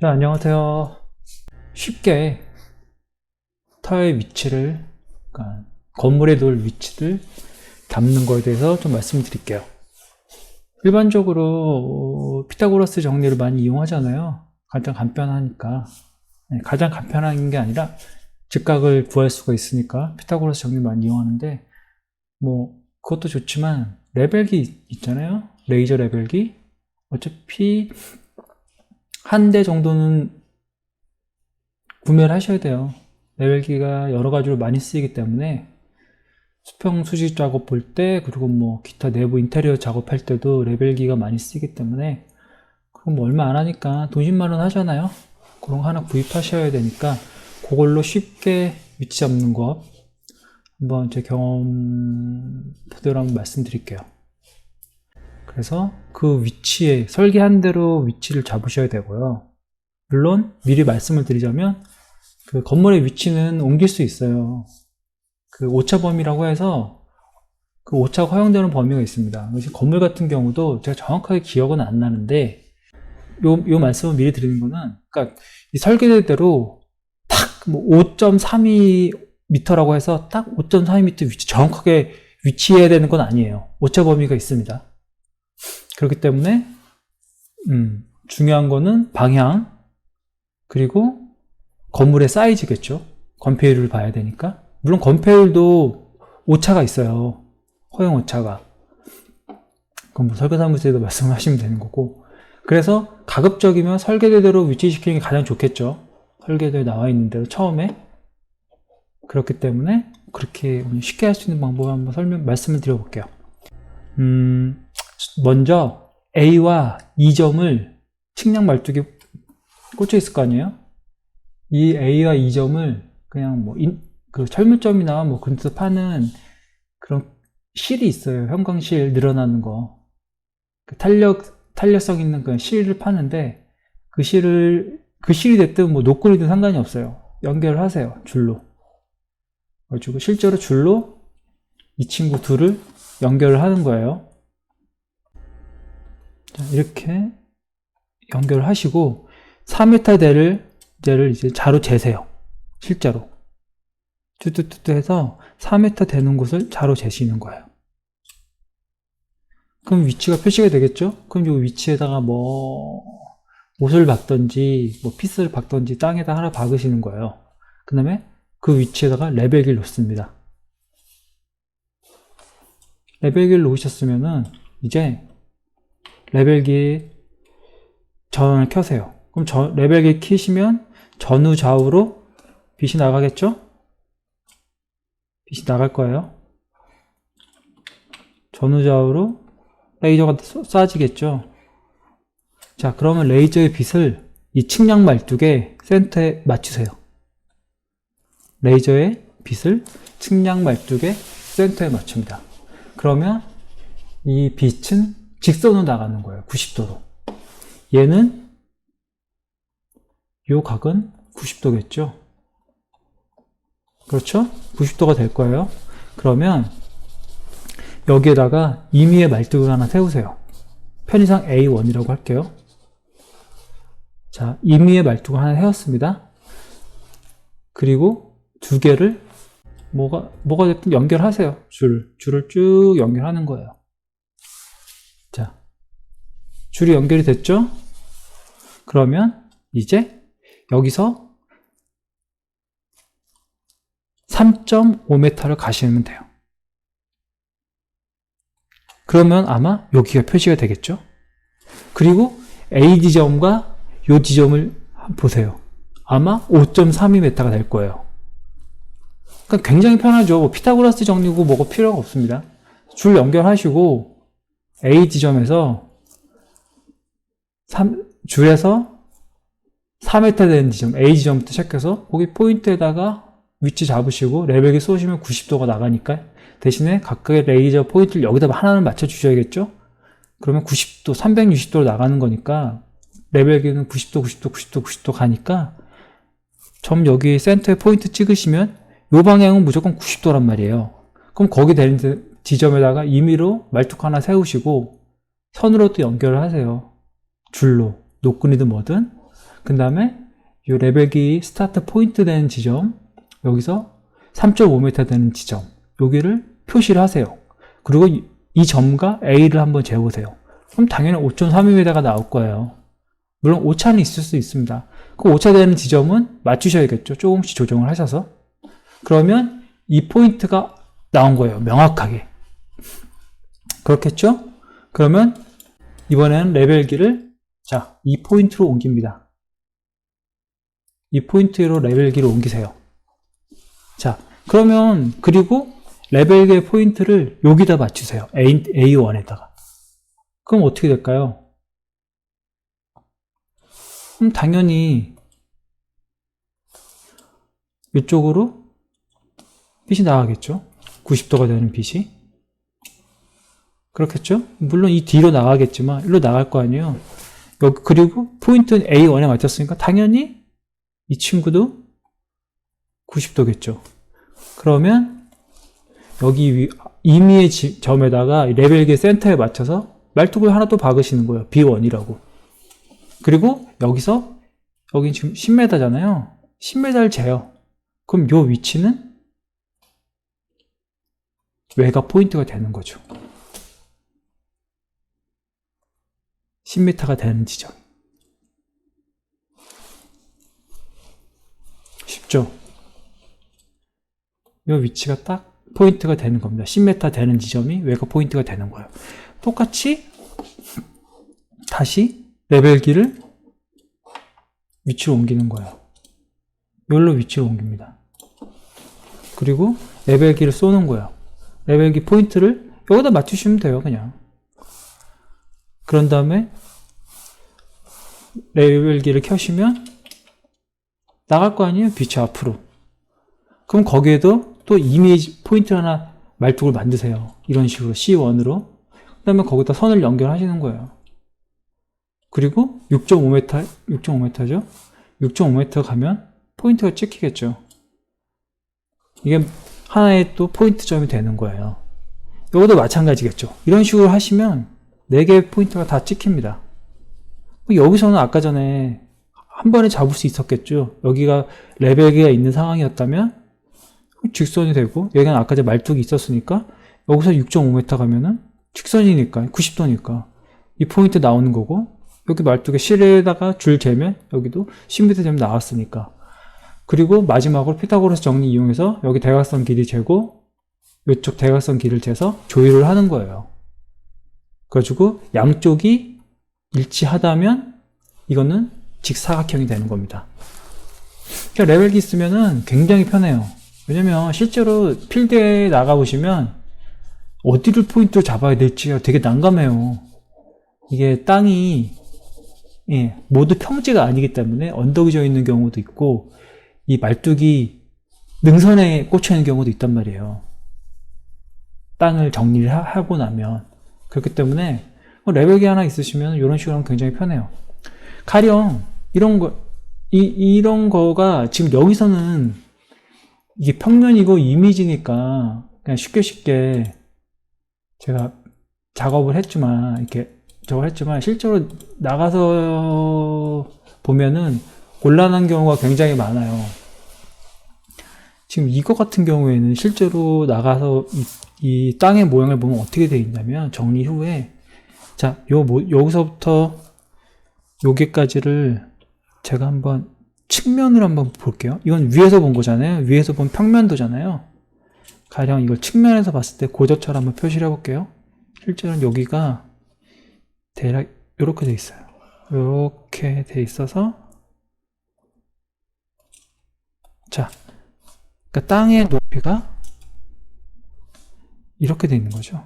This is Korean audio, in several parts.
네, 안녕하세요. 쉽게 타의 위치를, 그러니까 건물에 놓을 위치를 잡는 거에 대해서 좀 말씀드릴게요. 일반적으로 피타고라스 정리를 많이 이용하잖아요. 가장 간편하니까. 가장 간편한 게 아니라 직각을 구할 수가 있으니까 피타고라스 정리를 많이 이용하는데, 그것도 좋지만 레벨기 있잖아요. 레이저 레벨기. 어차피 한 대 정도는 구매를 하셔야 돼요. 레벨기가 여러 가지로 많이 쓰이기 때문에 수평 수직 작업 볼 때, 그리고 기타 내부 인테리어 작업할 때도 레벨기가 많이 쓰이기 때문에, 그럼 얼마 안 하니까 돈 10만 원 하잖아요. 그런 거 하나 구입하셔야 되니까 그걸로 쉽게 위치 잡는 거 한번 제 경험 그대로 한번 말씀드릴게요. 그래서 그 위치에 설계한 대로 위치를 잡으셔야 되고요. 물론 미리 말씀을 드리자면 그 건물의 위치는 옮길 수 있어요. 그 오차 범위라고 해서 그 오차가 허용되는 범위가 있습니다. 건물 같은 경우도 제가 정확하게 기억은 안 나는데, 요 말씀을 미리 드리는 거는, 그러니까 이 설계대로 딱 5.32m라고 해서 딱 5.32m 위치 정확하게 위치해야 되는 건 아니에요. 오차 범위가 있습니다. 그렇기 때문에 중요한 거는 방향, 그리고 건물의 사이즈겠죠. 건폐율을 봐야 되니까. 물론 건폐율도 오차가 있어요. 허용 오차가. 그건 설계사무소에도 말씀을 하시면 되는 거고. 그래서 가급적이면 설계대로 위치시키는 게 가장 좋겠죠. 설계도에 나와 있는 대로 처음에. 그렇기 때문에 그렇게 쉽게 할 수 있는 방법을 한번 말씀을 드려볼게요. 먼저 A와 E점을 측량 말뚝에 꽂혀 있을 거 아니에요? 이 A와 E점을 그냥 그 철물점이나 근처에서 파는 그런 실이 있어요. 형광실 늘어나는 거. 그 탄력성 있는 그런 실을 파는데, 그 실이 됐든 노끈이든 상관이 없어요. 연결을 하세요. 줄로. 그래가지고 실제로 줄로 이 친구 둘을 연결을 하는 거예요. 자, 이렇게 연결을 하시고 4m 대를 이제 자로 재세요. 실제로. 뚜뚜뚜뚜 해서 4m 되는 곳을 자로 재시는 거예요. 그럼 위치가 표시가 되겠죠? 그럼 이 위치에다가 못을 박던지 피스를 박던지 땅에다 하나 박으시는 거예요. 그 다음에 그 위치에다가 레벨기를 놓습니다. 레벨기를 놓으셨으면은 이제 레벨기 전원을 켜세요. 그럼 레벨기 켜시면 전후 좌우로 빛이 나가겠죠? 빛이 나갈 거예요. 전후 좌우로 레이저가 쏴지겠죠. 자, 그러면 레이저의 빛을 이 측량 말뚝의 센터에 맞추세요. 레이저의 빛을 측량 말뚝의 센터에 맞춥니다. 그러면 이 빛은 직선으로 나가는 거예요. 90도로. 얘는 요 각은 90도겠죠. 그렇죠? 90도가 될 거예요. 그러면 여기에다가 임의의 말뚝을 하나 세우세요. 편의상 A1이라고 할게요. 자, 임의의 말뚝을 하나 세웠습니다. 그리고 두 개를 뭐가 됐든 연결하세요. 줄을 쭉 연결하는 거예요. 자, 줄이 연결이 됐죠? 그러면 이제 여기서 3.5m를 가시면 돼요. 그러면 아마 여기가 표시가 되겠죠? 그리고 A 지점과 이 지점을 보세요. 아마 5.32m가 될 거예요. 그러니까 굉장히 편하죠. 피타고라스 정리고 뭐가 필요가 없습니다. 줄 연결하시고 A 지점에서 줄에서 4m 되는 지점, A 지점부터 시작해서 거기 포인트에다가 위치 잡으시고 레벨기 쏘시면 90도가 나가니까 대신에 각각의 레이저 포인트를 여기다 하나는 맞춰 주셔야겠죠? 그러면 90도, 360도로 나가는 거니까 레벨기는 90도 가니까 점 여기 센터에 포인트 찍으시면 이 방향은 무조건 90도란 말이에요. 그럼 거기 되는 지점에다가 임의로 말뚝 하나 세우시고 선으로 또 연결을 하세요. 줄로, 노끈이든 뭐든. 그 다음에 이 레벨기 스타트 포인트 되는 지점, 여기서 3.5m 되는 지점, 여기를 표시를 하세요. 그리고 이 점과 A를 한번 재보세요. 그럼 당연히 5.32m가 나올 거예요. 물론 오차는 있을 수 있습니다. 그 오차 되는 지점은 맞추셔야겠죠. 조금씩 조정을 하셔서. 그러면 이 포인트가 나온 거예요. 명확하게. 그렇겠죠? 그러면 이번에는 레벨기를 자, 이 포인트로 옮깁니다. 이 포인트로 레벨기를 옮기세요. 자, 그러면 그리고 레벨기의 포인트를 여기다 맞추세요. A1에다가. 그럼 어떻게 될까요? 그럼 당연히 이쪽으로 빛이 나가겠죠. 90도가 되는 빛이. 그렇겠죠? 물론 이 뒤로 나가겠지만 일로 나갈 거 아니에요. 여기 그리고 포인트는 A1에 맞췄으니까 당연히 이 친구도 90도겠죠. 그러면 여기 임의의 점에다가 레벨기 센터에 맞춰서 말뚝을 하나 또 박으시는 거예요. B1이라고. 그리고 여기서 여기 지금 10m잖아요. 10m를 재요. 그럼 요 위치는 외곽 포인트가 되는 거죠. 10m가 되는 지점. 쉽죠? 요 위치가 딱 포인트가 되는 겁니다. 10m 되는 지점이 외곽 포인트가 되는 거예요. 똑같이 다시 레벨기를 위치로 옮기는 거예요. 여기로 위치로 옮깁니다. 그리고 레벨기를 쏘는 거예요. 레벨기 포인트를 여기다 맞추시면 돼요. 그냥. 그런 다음에 레벨기를 켜시면 나갈 거 아니에요? 빛이 앞으로. 그럼 거기에도 또 이미지 포인트 하나 말뚝을 만드세요. 이런 식으로 C1으로. 그 다음에 거기다 선을 연결하시는 거예요. 그리고 6.5m죠? 6.5m 가면 포인트가 찍히겠죠. 이게 하나의 또 포인트점이 되는 거예요. 이것도 마찬가지겠죠. 이런 식으로 하시면 4개의 포인트가 다 찍힙니다. 여기서는 아까 전에 한 번에 잡을 수 있었겠죠. 여기가 레벨기가 있는 상황이었다면 직선이 되고, 여기는 아까 전에 말뚝이 있었으니까 여기서 6.5m 가면은 직선이니까 90도니까 이 포인트 나오는 거고, 여기 말뚝에 실에다가 줄 재면 여기도 10m 재면 나왔으니까. 그리고 마지막으로 피타고라스 정리 이용해서 여기 대각선 길이 재고 이쪽 대각선 길을 재서 조율을 하는 거예요. 그래가지고 양쪽이 일치하다면 이거는 직사각형이 되는 겁니다. 그러니까 레벨기 있으면은 굉장히 편해요. 왜냐면 실제로 필드에 나가보시면 어디를 포인트로 잡아야 될지가 되게 난감해요. 이게 땅이 모두 평지가 아니기 때문에 언덕이 져 있는 경우도 있고, 이 말뚝이 능선에 꽂혀 있는 경우도 있단 말이에요. 땅을 정리를 하고 나면. 그렇기 때문에 레벨기 하나 있으시면 이런 식으로 하면 굉장히 편해요. 가령 이런 거가 지금 여기서는 이게 평면이고 이미지니까 그냥 쉽게 제가 작업을 했지만, 이렇게 저걸 했지만, 실제로 나가서 보면은 곤란한 경우가 굉장히 많아요. 지금 이거 같은 경우에는 실제로 나가서 이 땅의 모양을 보면 어떻게 되어 있냐면, 정리 후에 자, 여기서부터 여기까지를 제가 한번 측면으로 한번 볼게요. 이건 위에서 본 거잖아요. 위에서 본 평면도잖아요. 가령 이걸 측면에서 봤을 때 고저처럼 한번 표시를 해볼게요. 실제로는 여기가 대략 이렇게 돼 있어요. 이렇게 돼 있어서, 자, 그러니까 땅의 높이가 이렇게 돼 있는 거죠.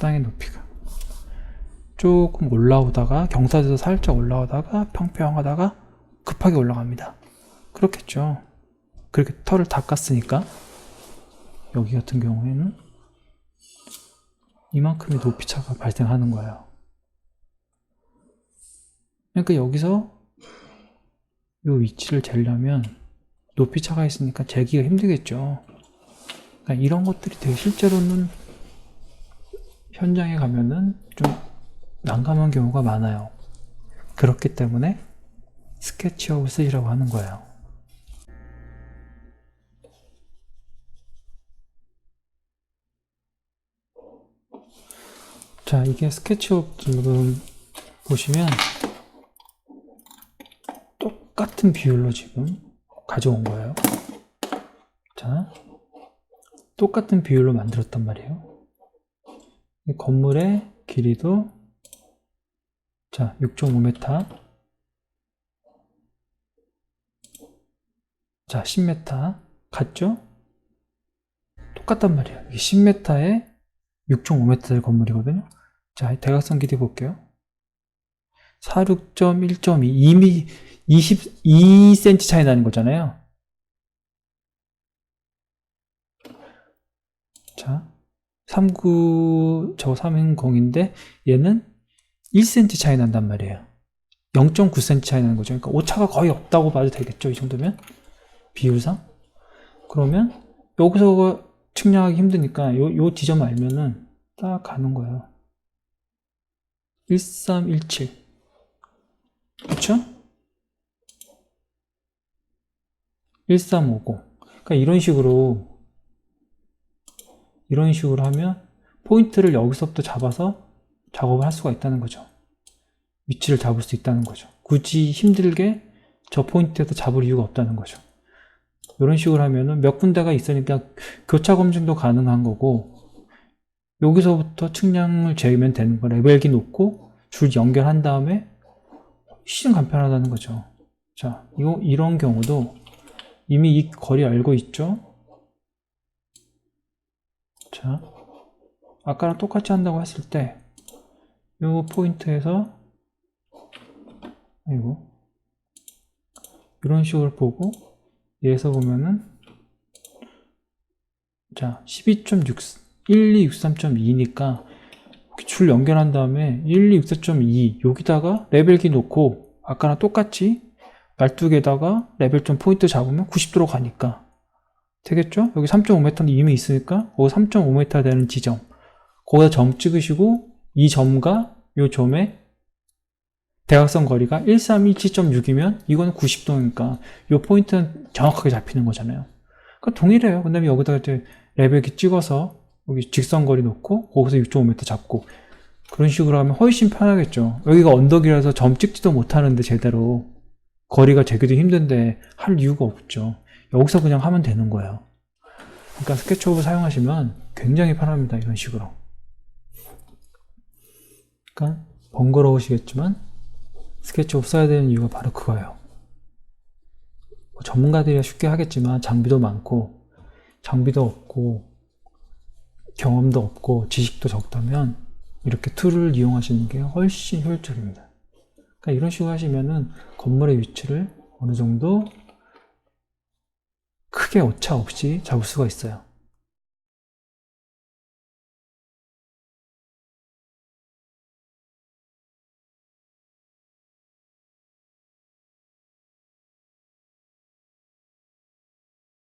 땅의 높이가 조금 올라오다가 경사져서 살짝 올라오다가 평평하다가 급하게 올라갑니다. 그렇겠죠. 그렇게 털을 닦았으니까. 여기 같은 경우에는 이만큼의 높이 차가 발생하는 거예요. 그러니까 여기서 이 위치를 재려면 높이 차가 있으니까 재기가 힘들겠죠. 그러니까 이런 것들이 되게 실제로는 현장에 가면은 좀 난감한 경우가 많아요. 그렇기 때문에 스케치업을 쓰시라고 하는 거예요. 자, 이게 스케치업 지금 보시면 똑같은 비율로 지금 가져온 거예요. 자, 똑같은 비율로 만들었단 말이에요. 이 건물의 길이도 자 6.5m, 자 10m 같죠? 똑같단 말이에요. 이게 10m에 6.5m짜리 건물이거든요. 자, 대각선 길이 볼게요. 46.1.2 이미 22cm 차이 나는 거잖아요. 자, 310인데 얘는 1cm 차이 난단 말이에요. 0.9cm 차이 나는 거죠. 그러니까 오차가 거의 없다고 봐도 되겠죠. 이 정도면 비율상. 그러면 여기서 측량하기 힘드니까 요 지점 알면은 딱 가는 거예요. 1317 그쵸? 1350 그러니까 이런 식으로 하면 포인트를 여기서부터 잡아서 작업을 할 수가 있다는 거죠. 위치를 잡을 수 있다는 거죠. 굳이 힘들게 저 포인트에서 잡을 이유가 없다는 거죠. 이런 식으로 하면은 몇 군데가 있으니까 교차 검증도 가능한 거고, 여기서부터 측량을 재면 되는 거. 레벨기 놓고 줄 연결한 다음에 훨씬 간편하다는 거죠. 자, 이런 경우도 이미 이 거리 알고 있죠? 자, 아까랑 똑같이 한다고 했을 때 이 포인트에서 이런 식으로 보고 얘에서 보면은 자 12.6 줄 연결한 다음에 1264.2 여기다가 레벨기 놓고 아까랑 똑같이 12개에다가 레벨 좀 포인트 잡으면 90도로 가니까 되겠죠? 여기 3.5m는 이미 있으니까 거기 3.5m 되는 지점 거기다 점 찍으시고 이 점과 이 점의 대각선 거리가 1317.6이면 이거는 90도니까 이 포인트는 정확하게 잡히는 거잖아요. 그러니까 동일해요. 그 다음에 여기다가 이제 레벨기 찍어서 여기 직선거리 놓고 거기서 6.5m 잡고 그런 식으로 하면 훨씬 편하겠죠. 여기가 언덕이라서 점 찍지도 못하는데 제대로 거리가 재기도 힘든데 할 이유가 없죠. 여기서 그냥 하면 되는 거예요. 그러니까 스케치업을 사용하시면 굉장히 편합니다. 이런 식으로. 그러니까 번거로우시겠지만 스케치업 써야 되는 이유가 바로 그거예요. 전문가들이 쉽게 하겠지만 장비도 많고 장비도 없고 경험도 없고 지식도 적다면 이렇게 툴을 이용하시는 게 훨씬 효율적입니다. 그러니까 이런 식으로 하시면은 건물의 위치를 어느 정도 크게 오차 없이 잡을 수가 있어요.